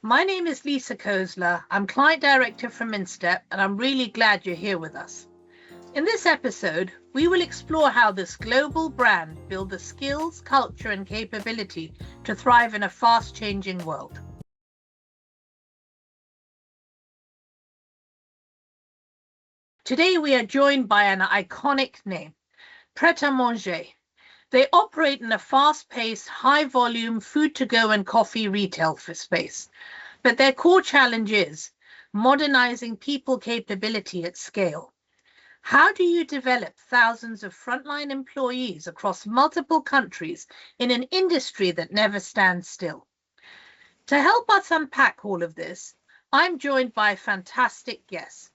My name is Lisa Khosla. I'm Client Director from Instep, and I'm really glad you're here with us. In this episode, we will explore how this global brand builds the skills, culture, and capability to thrive in a fast-changing world. Today, we are joined by an iconic name, Pret A Manger. They operate in a fast-paced, high-volume food-to-go and coffee retail space. But their core challenge is modernizing people capability at scale. How do you develop thousands of frontline employees across multiple countries in an industry that never stands still? To help us unpack all of this, I'm joined by fantastic guests.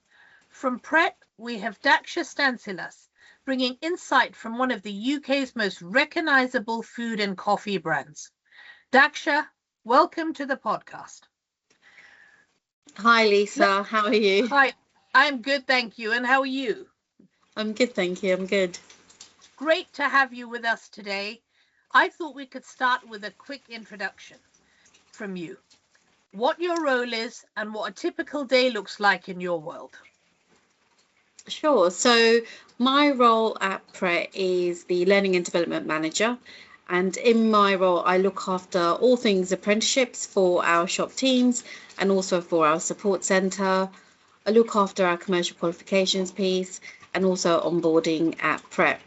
From Pret, we have Daksha Stansilas, bringing insight from one of the UK's most recognizable food and coffee brands. Daksha, welcome to the podcast. Hi Lisa, how are you? Hi, I'm good, thank you. And how are you? I'm good, thank you. I'm good. Great to have you with us today. I thought we could start with a quick introduction from you. What your role is and what a typical day looks like in your world. Sure. So my role at Pret is the Learning and Development Manager. And in my role, I look after all things apprenticeships for our shop teams and also for our support centre. I look after our commercial qualifications piece and also onboarding at Pret.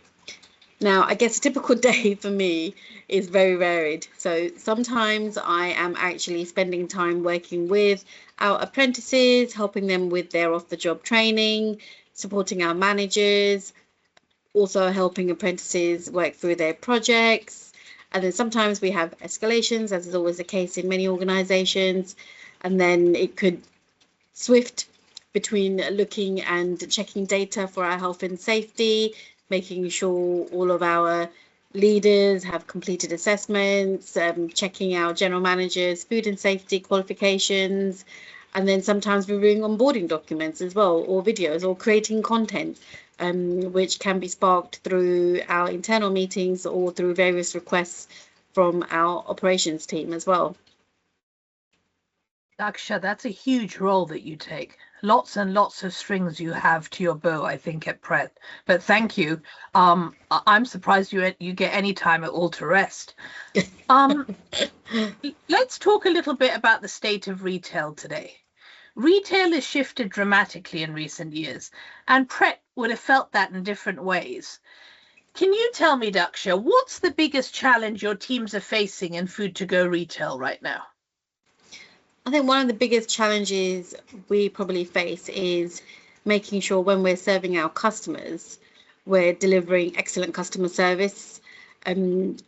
Now, I guess a typical day for me is very varied. So sometimes I am actually spending time working with our apprentices, helping them with their off-the-job training, supporting our managers, also helping apprentices work through their projects. And then sometimes we have escalations, as is always the case in many organizations. And then it could swift between looking and checking data for our health and safety, making sure all of our leaders have completed assessments, checking our general managers' food and safety qualifications, and then sometimes reviewing onboarding documents as well, or videos, or creating content, which can be sparked through our internal meetings or through various requests from our operations team as well. Daksha, that's a huge role that you take. Lots and lots of strings you have to your bow, I think, at Pret. But thank you. I'm surprised you get any time at all to rest. Let's talk a little bit about the state of retail today. Retail has shifted dramatically in recent years, and Pret would have felt that in different ways. Can you tell me, Daksha, what's the biggest challenge your teams are facing in food-to-go retail right now? I think one of the biggest challenges we probably face is making sure when we're serving our customers, we're delivering excellent customer service, and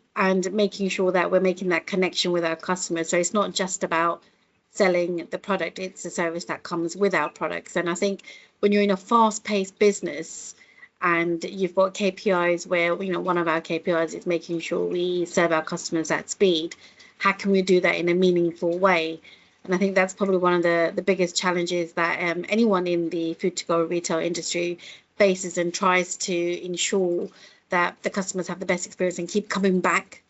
making sure that we're making that connection with our customers. So it's not just about selling the product, it's the service that comes with our products. And I think when you're in a fast-paced business and you've got KPIs where, one of our KPIs is making sure we serve our customers at speed, how can we do that in a meaningful way? And I think that's probably one of the biggest challenges that anyone in the food-to-go retail industry faces and tries to ensure that the customers have the best experience and keep coming back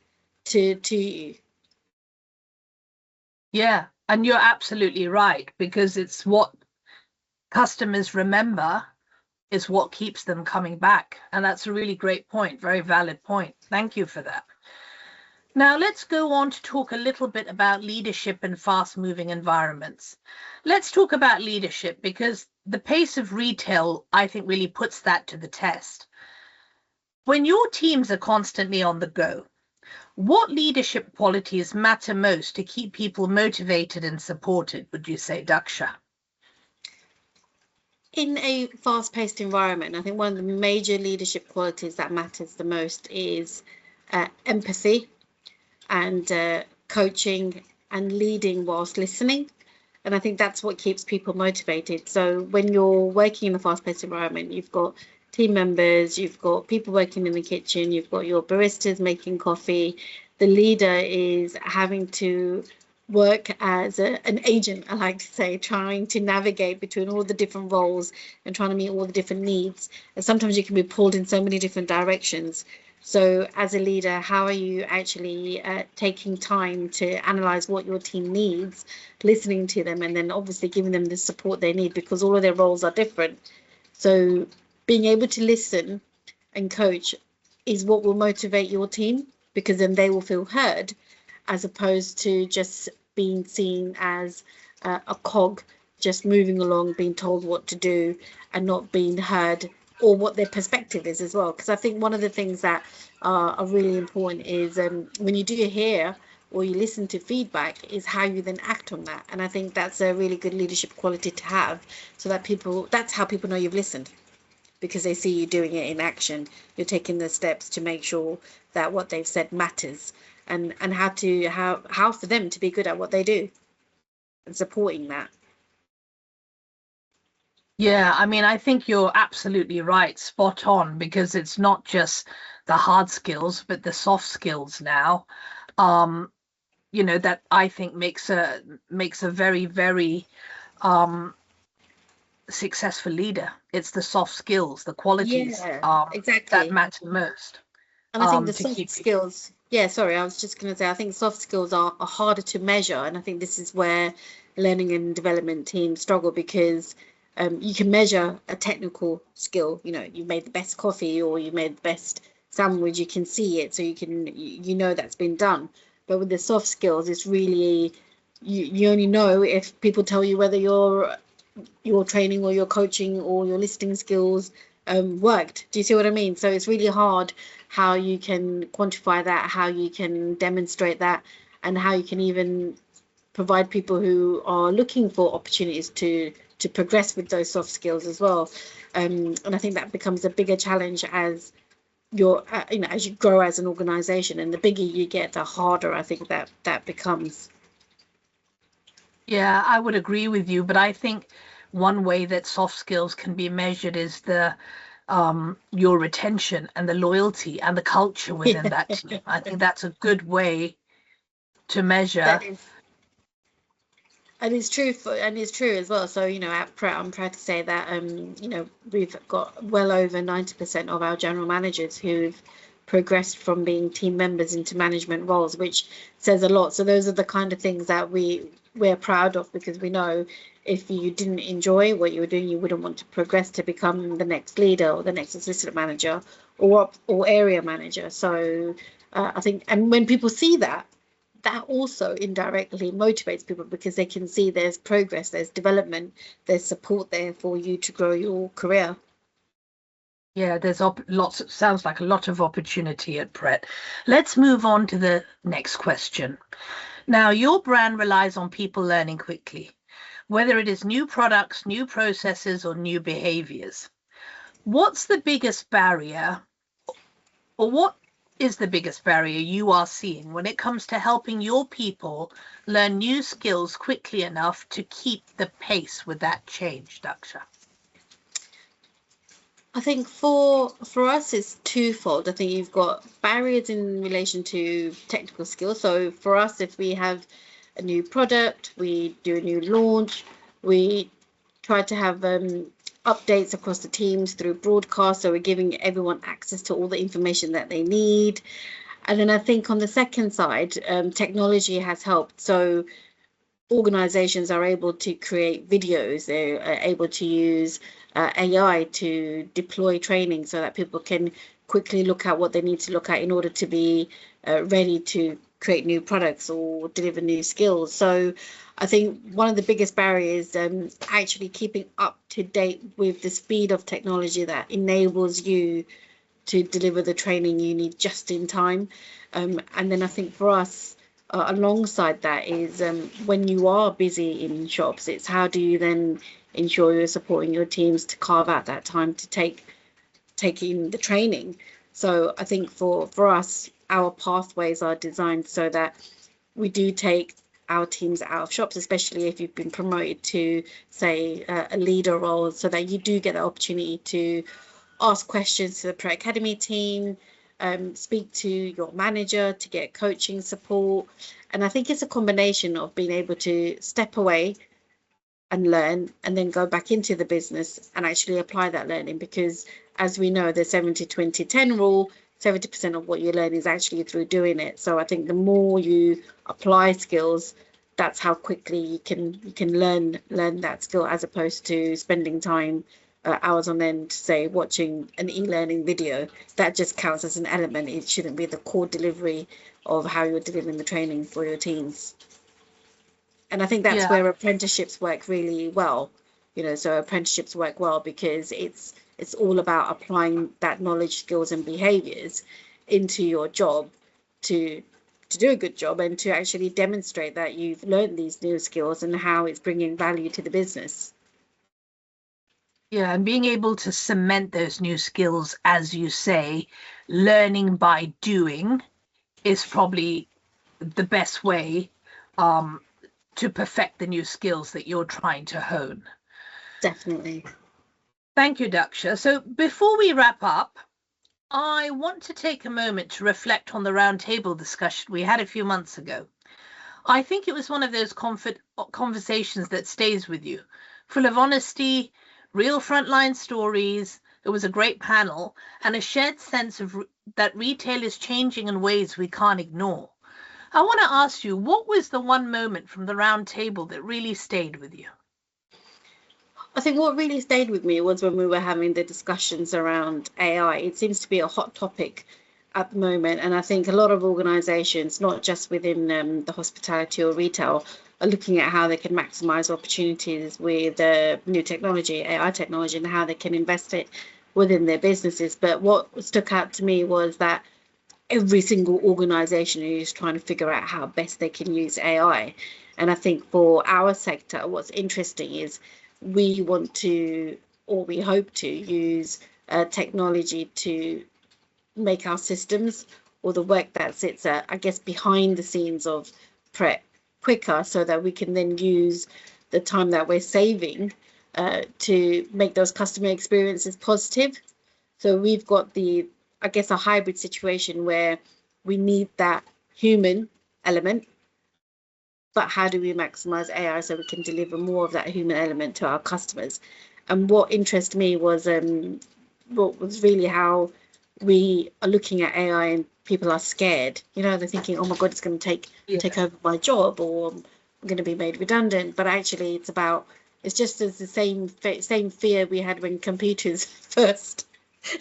to you. Yeah, and you're absolutely right, because it's what customers remember is what keeps them coming back. And that's a really great point, very valid point. Thank you for that. Now, let's go on to talk a little bit about leadership in fast-moving environments. Let's talk about leadership because the pace of retail, I think, really puts that to the test. When your teams are constantly on the go, what leadership qualities matter most to keep people motivated and supported, would you say, Daksha? In a fast-paced environment, I think one of the major leadership qualities that matters the most is empathy and coaching and leading whilst listening. And I think that's what keeps people motivated. So when you're working in a fast-paced environment, you've got team members, you've got people working in the kitchen, you've got your baristas making coffee. The leader is having to work as an agent, I like to say, trying to navigate between all the different roles and trying to meet all the different needs. And sometimes you can be pulled in so many different directions. So as a leader, how are you actually taking time to analyze what your team needs, listening to them, and then obviously giving them the support they need, because all of their roles are different. So being able to listen and coach is what will motivate your team, because then they will feel heard, as opposed to just being seen as a cog, just moving along, being told what to do and not being heard, or what their perspective is as well. Because I think one of the things that are really important is when you do hear or you listen to feedback, is how you then act on that. And I think that's a really good leadership quality to have, so that that's how people know you've listened, because they see you doing it in action. You're taking the steps to make sure that what they've said matters, and how for them to be good at what they do, and supporting that. Yeah, I mean, I think you're absolutely right, spot on, because it's not just the hard skills, but the soft skills now. Um, that I think makes a very, very um successful leader. It's the soft skills, the qualities Yeah, that exactly. matter most And I think the to soft keep people. skills, yeah, sorry, I was just going to say, I think soft skills are harder to measure. And I think this is where learning and development teams struggle, because you can measure a technical skill. You made the best coffee, or you made the best sandwich, you can see it. So you know that's been done. But with the soft skills, it's really, you only know if people tell you whether your training or your coaching or your listening skills worked. Do you see what I mean? So it's really hard how you can quantify that, how you can demonstrate that, and how you can even provide people who are looking for opportunities to progress with those soft skills as well. And I think that becomes a bigger challenge as as you grow as an organization, and the bigger you get, the harder I think that becomes. Yeah, I would agree with you, but I think one way that soft skills can be measured is the your retention and the loyalty and the culture within that team. I think that's a good way to measure. That is and it's true as well. So, at Pret, I'm proud to say that we've got well over 90% of our general managers who've progressed from being team members into management roles, which says a lot. So those are the kind of things that we're proud of, because we know if you didn't enjoy what you were doing, you wouldn't want to progress to become the next leader or the next assistant manager or area manager. So I think, and when people see that, that also indirectly motivates people, because they can see there's progress, there's development, there's support there for you to grow your career. Yeah, there's lots. Sounds like a lot of opportunity at Pret. Let's move on to the next question. Now, your brand relies on people learning quickly, whether it is new products, new processes, or new behaviors. What's the biggest barrier, or what is the biggest barrier you are seeing when it comes to helping your people learn new skills quickly enough to keep the pace with that change, Daksha? I think for us it's twofold. I think you've got barriers in relation to technical skills. So for us, if we have a new product, we do a new launch, we try to have updates across the teams through broadcast. So we're giving everyone access to all the information that they need. And then I think on the second side, technology has helped. So organizations are able to create videos, they're able to use AI to deploy training, so that people can quickly look at what they need to look at in order to be ready to create new products or deliver new skills. So I think one of the biggest barriers actually keeping up to date with the speed of technology that enables you to deliver the training you need just in time. And then I think for us, alongside that is when you are busy in shops, it's how do you then ensure you're supporting your teams to carve out that time to take in the training. So I think for us, our pathways are designed so that we do take our teams out of shops, especially if you've been promoted to, say, a leader role, so that you do get the opportunity to ask questions to the Pro Academy team, speak to your manager to get coaching support. And I think it's a combination of being able to step away and learn, and then go back into the business and actually apply that learning, because as we know, the 70-20-10 rule, 70% of what you learn is actually through doing it. So I think the more you apply skills, that's how quickly you can learn that skill, as opposed to spending time hours on end, say, watching an e-learning video. That just counts as an element. It shouldn't be the core delivery of how you're delivering the training for your teams. And I think that's Yeah. where apprenticeships work really well. So apprenticeships work well because it's all about applying that knowledge, skills, and behaviors into your job to do a good job, and to actually demonstrate that you've learned these new skills and how it's bringing value to the business. Yeah, and being able to cement those new skills, as you say, learning by doing is probably the best way to perfect the new skills that you're trying to hone. Definitely. Thank you, Daksha. So before we wrap up, I want to take a moment to reflect on the roundtable discussion we had a few months ago. I think it was one of those conversations that stays with you, full of honesty, real frontline stories. It was a great panel and a shared sense of that retail is changing in ways we can't ignore. I want to ask you, what was the one moment from the round table that really stayed with you? I think what really stayed with me was when we were having the discussions around AI. It seems to be a hot topic at the moment, and I think a lot of organizations, not just within the hospitality or retail, are looking at how they can maximize opportunities with new technology, AI technology, and how they can invest it within their businesses. But what stuck out to me was that every single organization is trying to figure out how best they can use AI. And I think for our sector, what's interesting is we want to, or we hope to, use technology to make our systems, or the work that sits, I guess, behind the scenes of Pret quicker, so that we can then use the time that we're saving to make those customer experiences positive. So we've got I guess, a hybrid situation where we need that human element, but how do we maximize AI so we can deliver more of that human element to our customers? And what interested me was what was really how we are looking at AI and people are scared. They're thinking, oh my God, it's going to take over my job, or I'm going to be made redundant. But actually, it's just as the same fear we had when computers first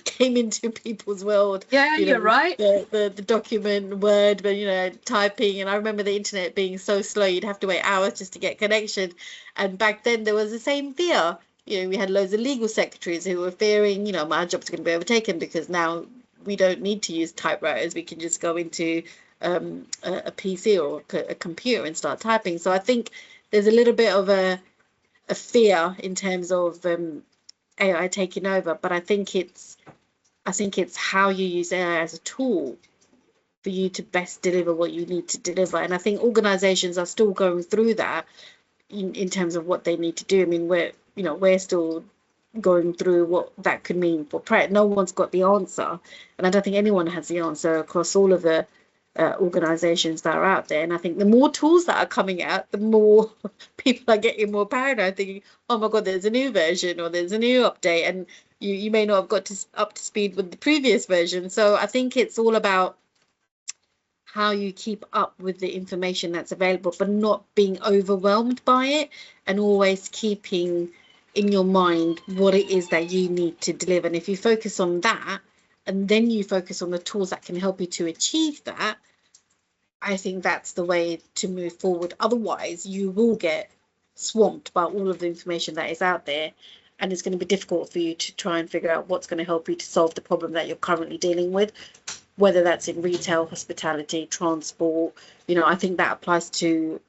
came into people's world. Yeah, you're right. The document Word, but typing. And I remember the internet being so slow, you'd have to wait hours just to get connection. And back then there was the same fear. We had loads of legal secretaries who were fearing, my job's going to be overtaken, because now we don't need to use typewriters. We can just go into a PC or a computer and start typing. So I think there's a little bit of a fear in terms of AI taking over, but I think it's how you use AI as a tool for you to best deliver what you need to deliver. And I think organizations are still going through that in terms of what they need to do. I mean, we're still going through what that could mean for Pret. No one's got the answer, and I don't think anyone has the answer across all of the organizations that are out there. And I think the more tools that are coming out, the more people are getting more paranoid, thinking, oh my God, there's a new version or there's a new update, and you may not have got up to speed with the previous version. So I think it's all about how you keep up with the information that's available, but not being overwhelmed by it, and always keeping in your mind what it is that you need to deliver. And if you focus on that, and then you focus on the tools that can help you to achieve that, I think that's the way to move forward. Otherwise, you will get swamped by all of the information that is out there, and it's going to be difficult for you to try and figure out what's going to help you to solve the problem that you're currently dealing with, whether that's in retail, hospitality, transport. I think that applies to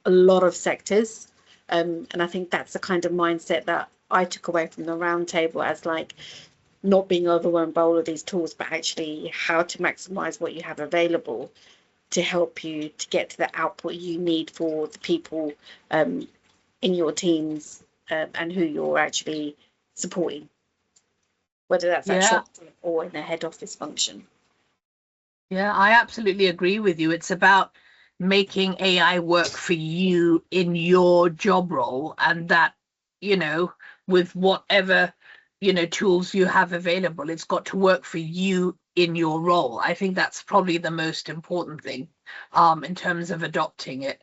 a lot of sectors. And I think that's the kind of mindset that I took away from the roundtable, as like not being overwhelmed by all of these tools, but actually how to maximize what you have available to help you to get to the output you need for the people in your teams and who you're actually supporting, whether that's at shop or in a head office function. Yeah, I absolutely agree with you. It's about making AI work for you in your job role, and that, with whatever, tools you have available, it's got to work for you in your role. I think that's probably the most important thing in terms of adopting it.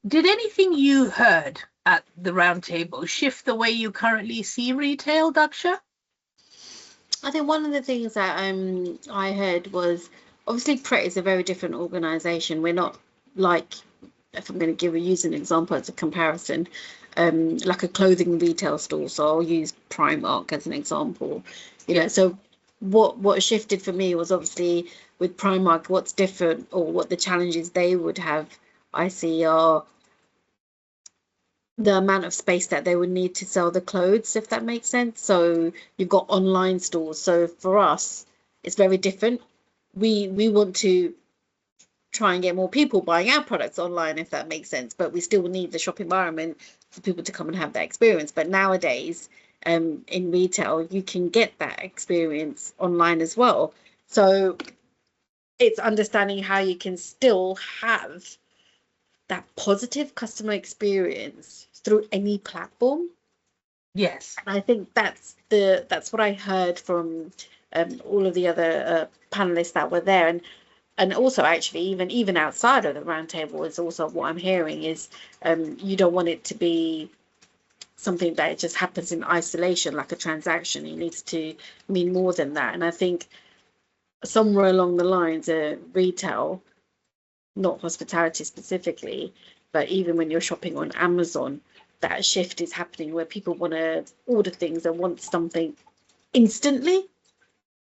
Did anything you heard at the roundtable shift the way you currently see retail, Daksha? I think one of the things that I heard was obviously Pret is a very different organization. We're not like, if I'm going to use an example as a comparison, like a clothing retail store. So I'll use Primark as an example. You know, so what shifted for me was obviously with Primark, what's different or what the challenges they would have, I see, are the amount of space that they would need to sell the clothes, if that makes sense. So you've got online stores. So for us, it's very different. We want to try and get more people buying our products online, if that makes sense, but we still need the shop environment for people to come and have that experience. But nowadays, in retail, you can get that experience online as well. So it's understanding how you can still have that positive customer experience through any platform. Yes. And I think that's what I heard from all of the other panelists that were there, and also actually even outside of the roundtable is also what I'm hearing is you don't want it to be something that just happens in isolation like a transaction. It needs to mean more than that. And I think somewhere along the lines, retail, not hospitality specifically, but even when you're shopping on Amazon, that shift is happening where people want to order things and want something instantly.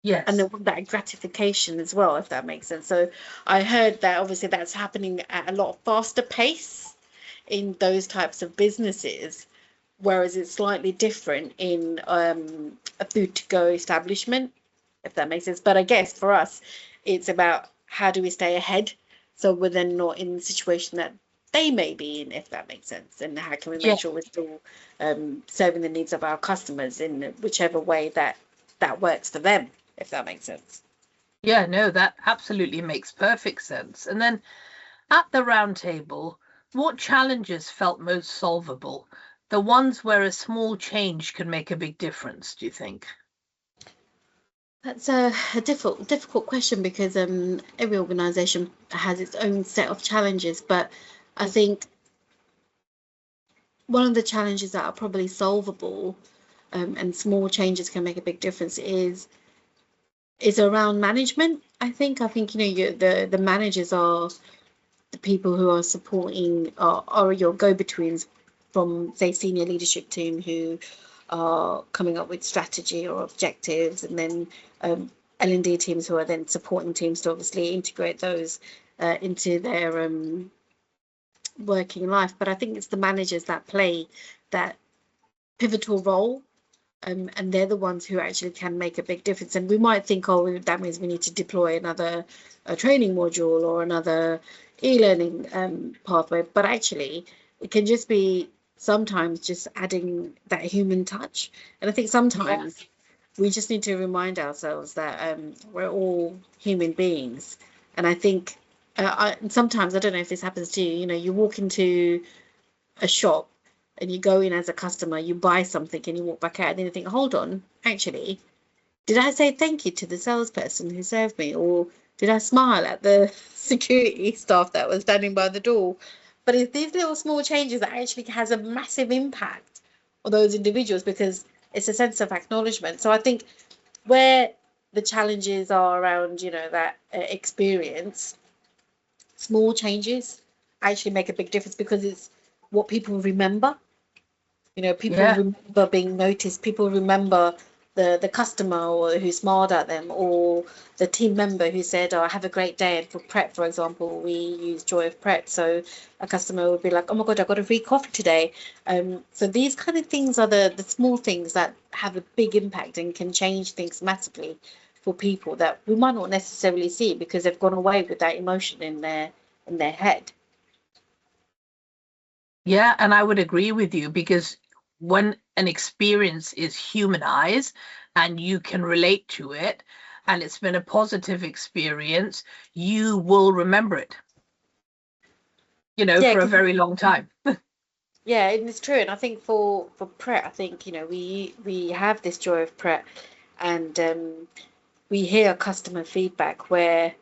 Yes. And they want that gratification as well, if that makes sense. So I heard that obviously that's happening at a lot faster pace in those types of businesses, whereas it's slightly different in a food to go establishment, if that makes sense. But I guess for us, it's about how do we stay ahead so we're then not in the situation that they may be in, if that makes sense, and how can we make sure we're still serving the needs of our customers in whichever way that works for them, if that makes sense. Yeah, no, that absolutely makes perfect sense. And then at the round table, what challenges felt most solvable? The ones where a small change can make a big difference, do you think? That's a difficult question because every organisation has its own set of challenges. But I think one of the challenges that are probably solvable, and small changes can make a big difference, is around management. I think the managers are the people who are supporting, are your go-betweens from, say, senior leadership team who are coming up with strategy or objectives, and then L&D teams who are then supporting teams to obviously integrate those into their working life. But I think it's the managers that play that pivotal role, and they're the ones who actually can make a big difference. And we might think, oh, that means we need to deploy another training module or another e-learning pathway, but actually it can just be sometimes just adding that human touch. And I think sometimes we just need to remind ourselves that we're all human beings. And I think sometimes, I don't know if this happens to you, you walk into a shop and you go in as a customer, you buy something and you walk back out and then you think, hold on, actually, did I say thank you to the salesperson who served me, or did I smile at the security staff that was standing by the door? But it's these little small changes that actually has a massive impact on those individuals because it's a sense of acknowledgement. So I think where the challenges are around, that experience, small changes actually make a big difference because it's what people remember. People remember being noticed. People remember the customer or who smiled at them, or the team member who said, "Oh, have a great day." And for Pret, for example, we use Joy of Pret. So a customer would be like, "Oh my God, I got a free coffee today." So these kind of things are the small things that have a big impact and can change things massively for people that we might not necessarily see because they've gone away with that emotion in their head. Yeah, and I would agree with you because when an experience is humanized and you can relate to it and it's been a positive experience, you will remember it, for a very long time. Yeah, and it's true. And I think for Pret, I think, we have this Joy of Pret, and we hear customer feedback where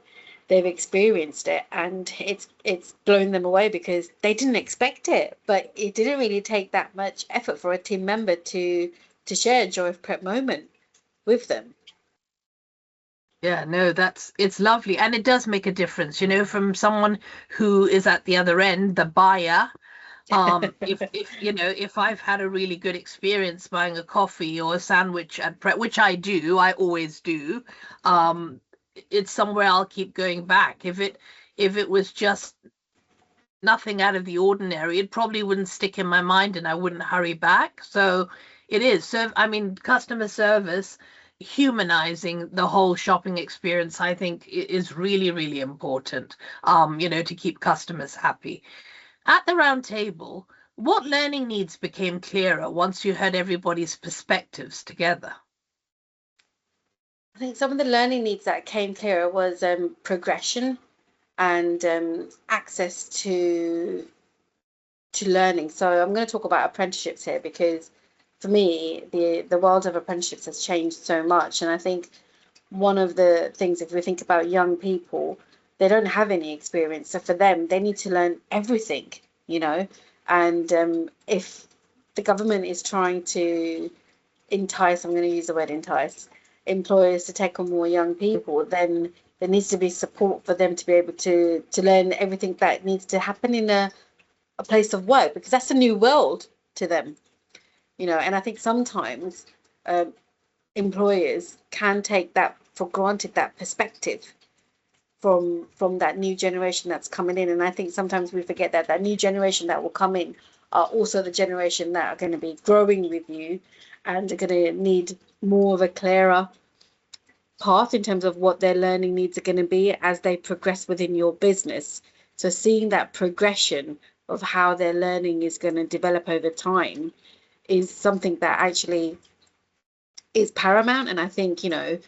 they've experienced it and it's blown them away because they didn't expect it, but it didn't really take that much effort for a team member to share a joy of prep moment with them. Yeah, no, it's lovely. And it does make a difference, from someone who is at the other end, the buyer. If I've had a really good experience buying a coffee or a sandwich at Pret, which I always do, it's somewhere I'll keep going back. If it was just nothing out of the ordinary, it probably wouldn't stick in my mind and I wouldn't hurry back. So it is. So, I mean, customer service, humanizing the whole shopping experience, I think is really, really important, to keep customers happy. At the round table, what learning needs became clearer once you heard everybody's perspectives together? I think some of the learning needs that came clearer was progression and access to learning. So I'm going to talk about apprenticeships here because for me, the world of apprenticeships has changed so much. And I think one of the things, if we think about young people, they don't have any experience. So for them, they need to learn everything, you know. And if the government is trying to entice, I'm going to use the word entice, employers to take on more young people, then there needs to be support for them to be able to learn everything that needs to happen in a place of work, because that's a new world to them, you know. And I think sometimes employers can take that for granted, that perspective from that new generation that's coming in. And I think sometimes we forget that that new generation that will come in are also the generation that are going to be growing with you and are going to need more of a clearer path in terms of what their learning needs are going to be as they progress within your business. So seeing that progression of how their learning is going to develop over time is something that actually is paramount. And I think, you know,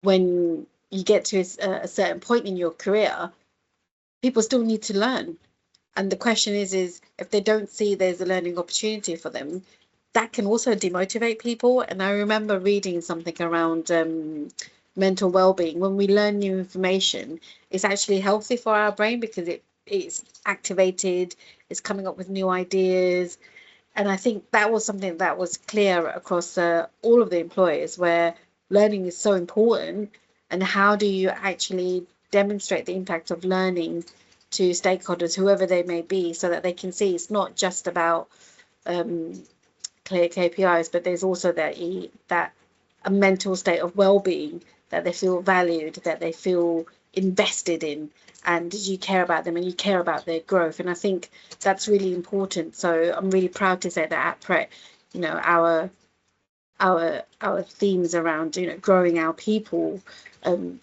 when you get to a certain point in your career, people still need to learn. And the question is if they don't see there's a learning opportunity for them, that can also demotivate people. And I remember reading something around mental well-being. When we learn new information, it's actually healthy for our brain because it's activated, it's coming up with new ideas. And I think that was something that was clear across all of the employers, where learning is so important. And how do you actually demonstrate the impact of learning to stakeholders, whoever they may be, so that they can see it's not just about clear KPIs, but there's also that a mental state of well-being, that they feel valued, that they feel invested in, and you care about them and you care about their growth. And I think that's really important. So I'm really proud to say that at Pret, you know, our themes around, you know, growing our people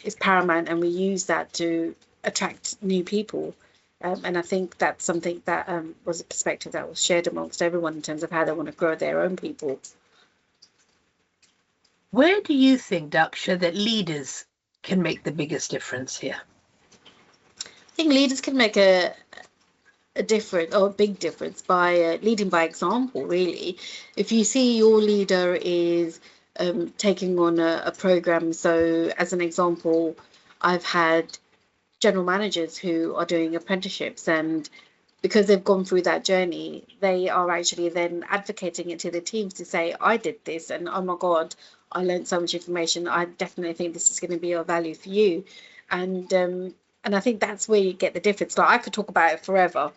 is paramount, and we use that to attract new people. And I think that's something that was a perspective that was shared amongst everyone in terms of how they want to grow their own people. Where do you think, Daksha, that leaders can make the biggest difference here? I think leaders can make a difference, or a big difference, by leading by example, really. If you see your leader is taking on a program, so as an example, I've had general managers who are doing apprenticeships, and because they've gone through that journey, they are actually then advocating it to the teams to say, I did this and oh my God, I learned so much information. I definitely think this is going to be of value for you. And I think that's where you get the difference. Like, I could talk about it forever,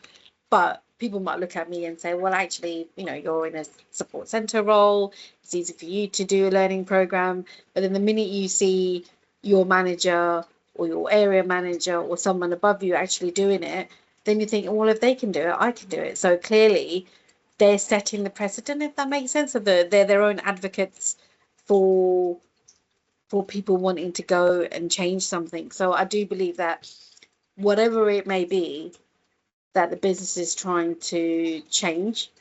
but people might look at me and say, well, actually, you know, you're in a support center role. It's easy for you to do a learning program. But then the minute you see your manager or your area manager or someone above you actually doing it, then you think, well, if they can do it, I can do it. So clearly they're setting the precedent, if that makes sense. So they're their own advocates for people wanting to go and change something. So I do believe that whatever it may be that the business is trying to change,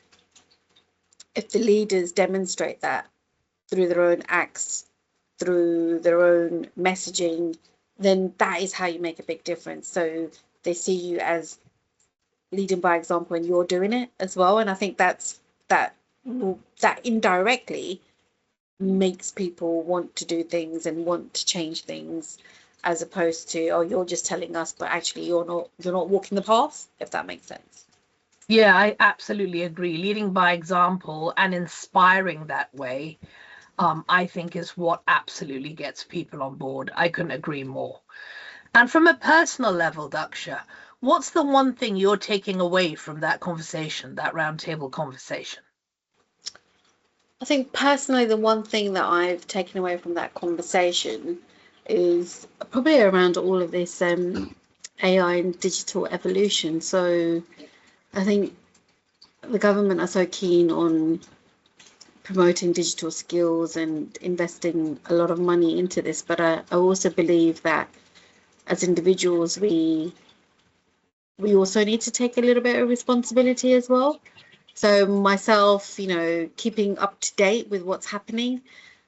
if the leaders demonstrate that through their own acts, through their own messaging, then that is how you make a big difference. So they see you as leading by example and you're doing it as well. And I think that indirectly makes people want to do things and want to change things, as opposed to, oh, you're just telling us, but actually you're not walking the path, if that makes sense. Yeah, I absolutely agree. Leading by example and inspiring that way, I think is what absolutely gets people on board. I couldn't agree more. And from a personal level, Daksha, what's the one thing you're taking away from that conversation, that roundtable conversation? I think personally, the one thing that I've taken away from that conversation is probably around all of this AI and digital evolution. So I think the government are so keen on promoting digital skills and investing a lot of money into this, but I also believe that as individuals, we also need to take a little bit of responsibility as well. So myself, keeping up to date with what's happening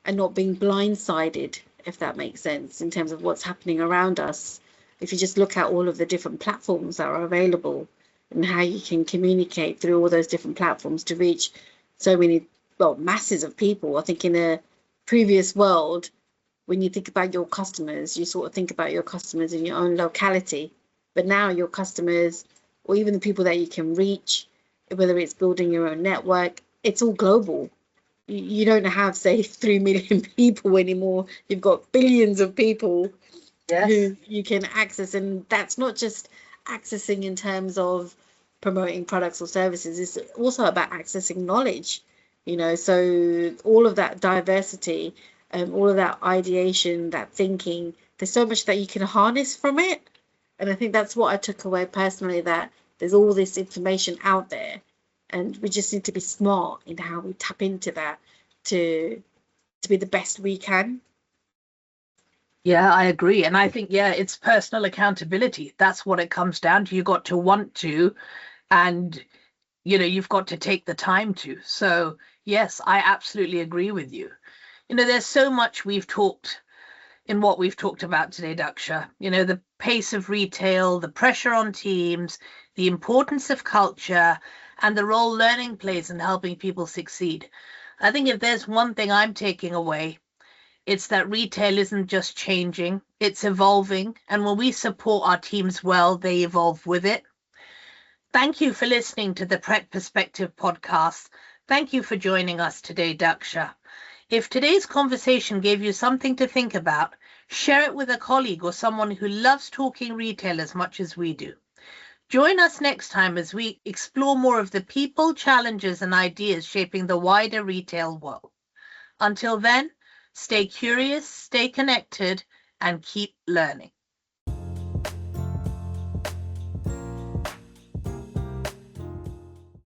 and not being blindsided, if that makes sense, in terms of what's happening around us. If you just look at all of the different platforms that are available and how you can communicate through all those different platforms to reach so many, well, masses of people. I think in a previous world, when you think about your customers, you sort of think about your customers in your own locality. But now your customers, or even the people that you can reach, whether it's building your own network, it's all global. You don't have, say, 3 million people anymore. You've got billions of people Yes. who you can access. And that's not just accessing in terms of promoting products or services, it's also about accessing knowledge. So all of that diversity, all of that ideation, that thinking, there's so much that you can harness from it. And I think that's what I took away personally, that there's all this information out there, and we just need to be smart in how we tap into that to be the best we can. Yeah, I agree. And I think, yeah, it's personal accountability. That's what it comes down to. You got to want to, and you've got to take the time to. So, yes, I absolutely agree with you. There's so much we've talked in what we've talked about today, Daksha. The pace of retail, the pressure on teams, the importance of culture, and the role learning plays in helping people succeed. I think if there's one thing I'm taking away, it's that retail isn't just changing, it's evolving. And when we support our teams well, they evolve with it. Thank you for listening to the Pret Perspective podcast. Thank you for joining us today, Daksha. If today's conversation gave you something to think about, share it with a colleague or someone who loves talking retail as much as we do. Join us next time as we explore more of the people, challenges, and ideas shaping the wider retail world. Until then, stay curious, stay connected, and keep learning.